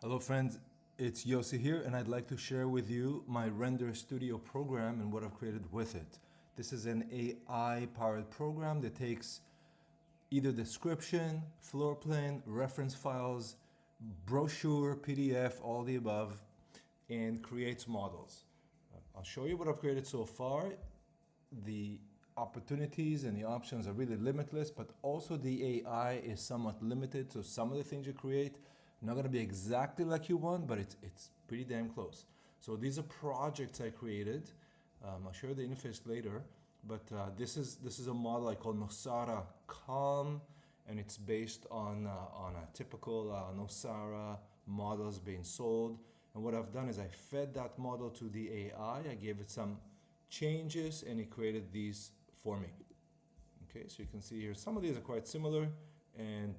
Hello friends, it's Yossi here and I'd like to share with you my RenderStudio program and what I've created with it. This is an AI powered program that takes either description, floor plan, reference files, brochure, PDF, all the above, and creates models. I'll show you what I've created so far. The opportunities and the options are really limitless, but also the AI is somewhat limited. So some of the things you create not going to be exactly like you want, but it's pretty damn close. So these are projects I created. I'll show you the interface later, but this is a model I call Nosara Calm, and it's based on a typical Nosara models being sold. And what I've done is I fed that model to the AI. I gave it some changes, and it created these for me. Okay, so you can see here some of these are quite similar and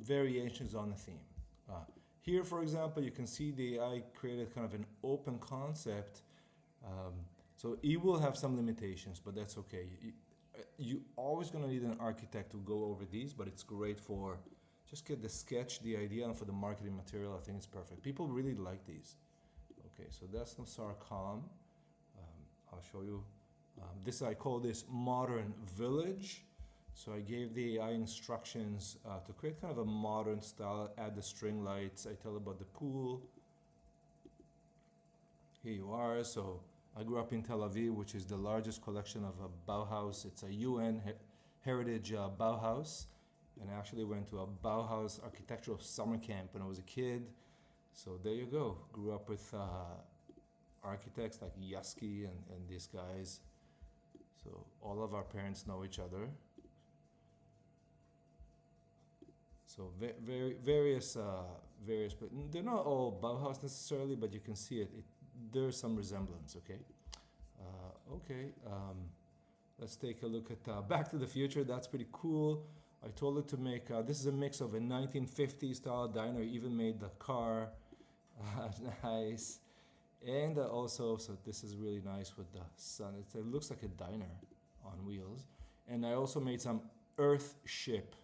variations on the theme. Here, for example, you can see the AI created kind of an open concept. So it will have some limitations, but that's okay. You always going to need an architect to go over these, but it's great for just get the sketch, the idea, and for the marketing material. I think it's perfect. People really like these. Okay, so that's Nosara Calm. I'll show you. This I call this modern village. So I gave the AI instructions to create kind of a modern style, add the string lights. I tell about the pool. Here you are. So I grew up in Tel Aviv, which is the largest collection of a Bauhaus. It's a UN heritage Bauhaus. And I actually went to a Bauhaus architectural summer camp when I was a kid. So there you go. Grew up with architects like Yaski and these guys. So all of our parents know each other. So various, but they're not all Bauhaus necessarily, but you can see there's some resemblance, okay? Let's take a look at Back to the Future. That's pretty cool. I told it to make, this is a mix of a 1950s style diner, even made the car. Nice. And also, so this is really nice with the sun. It looks like a diner on wheels. And I also made some Earth ship.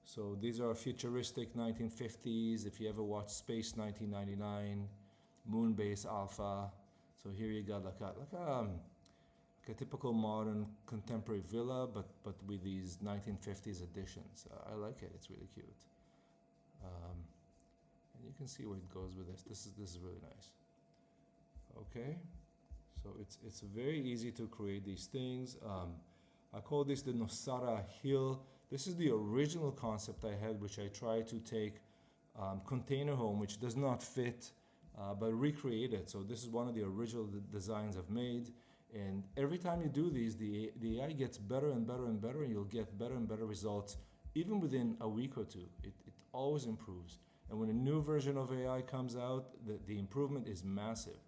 So these are futuristic 1950s. If you ever watched Space 1999, Moonbase Alpha. So here you got like a typical modern contemporary villa, but with these 1950s additions. I like it. It's really cute. And you can see where it goes with this. This is really nice. Okay, so it's very easy to create these things. I call this the Nosara Hill. This is the original concept I had, which I tried to take container home, which does not fit, but recreate it. So this is one of the original designs I've made. And every time you do these, the AI gets better and better and better, and you'll get better and better results, even within a week or two. It always improves. And when a new version of AI comes out, the improvement is massive.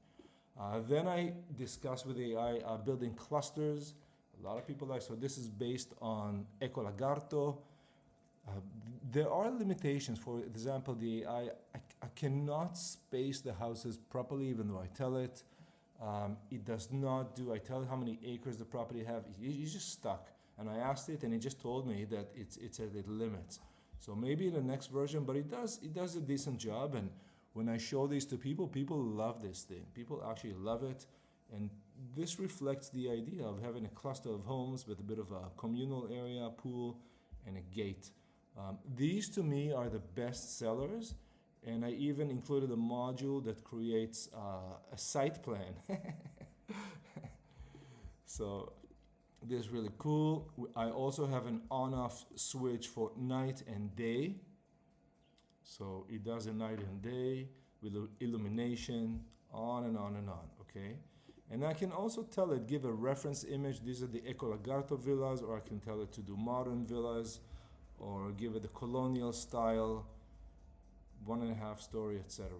Then I discussed with the AI building clusters. A lot of people like, so this is based on Eco Lagarto. There are limitations. For example, the AI, I cannot space the houses properly, even though I tell it. It does not do, I tell it how many acres the property have. He's just stuck. And I asked it, and it just told me that it's at its limits. So maybe in the next version, but it does a decent job. And when I show these to people, people love this thing. People actually love it. And this reflects the idea of having a cluster of homes with a bit of a communal area, pool, and a gate. These to me are the best sellers. And I even included a module that creates a site plan. So this is really cool. I also have an on-off switch for night and day. So it does a night and day with illumination, on and on and on, okay? And I can also tell it, give a reference image. These are the Eco Lagarto villas, or I can tell it to do modern villas, or give it the colonial style, 1.5 story, etc.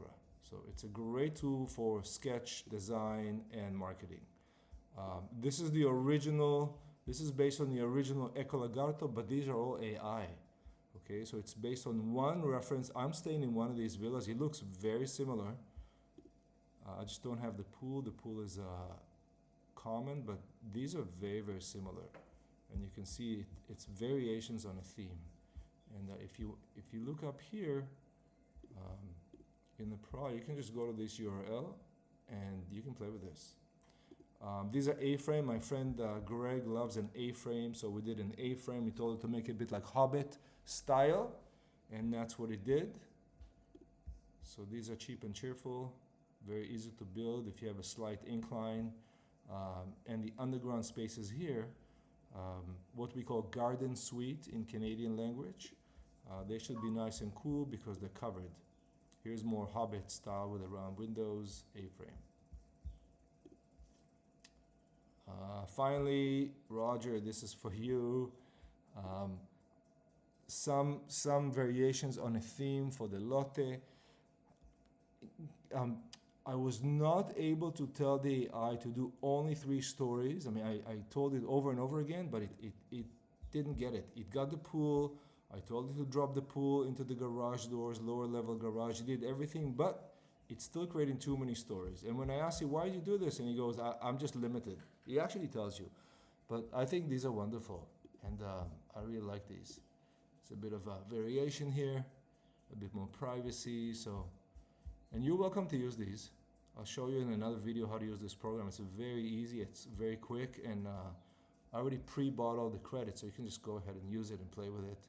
So it's a great tool for sketch, design, and marketing. This is the original, this is based on the original Eco Lagarto, but these are all AI. Okay, so it's based on one reference. I'm staying in one of these villas. It looks very similar. I just don't have the pool. The pool is common, but these are very, very similar. And you can see it's variations on a theme. And if you look up here, in the Pro, you can just go to this URL and you can play with this. These are A-frame. My friend Greg loves an A-frame, so we did an A-frame. We told it to make it a bit like Hobbit style, and that's what it did. So these are cheap and cheerful, very easy to build if you have a slight incline. And the underground spaces here, what we call garden suite in Canadian language. They should be nice and cool because they're covered. Here's more Hobbit style with the round windows, A-frame. Finally, Roger, this is for you. Some variations on a theme for the lotte. I was not able to tell the AI to do only 3 stories. I mean, I told it over and over again, but it didn't get it. It got the pool. I told it to drop the pool into the garage doors, lower level garage. It did everything, but it's still creating too many stories. And when I ask you, why do you do this? And he goes, I'm just limited. He actually tells you. But I think these are wonderful. And I really like these. It's a bit of a variation here, a bit more privacy. And you're welcome to use these. I'll show you in another video how to use this program. It's very easy, it's very quick, and I already pre-bought all the credits, so you can just go ahead and use it and play with it.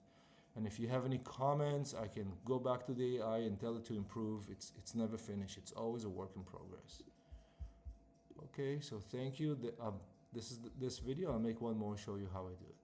And if you have any comments, I can go back to the AI and tell it to improve. It's never finished. It's always a work in progress. Okay, so thank you. This video. I'll make one more, show you how I do it.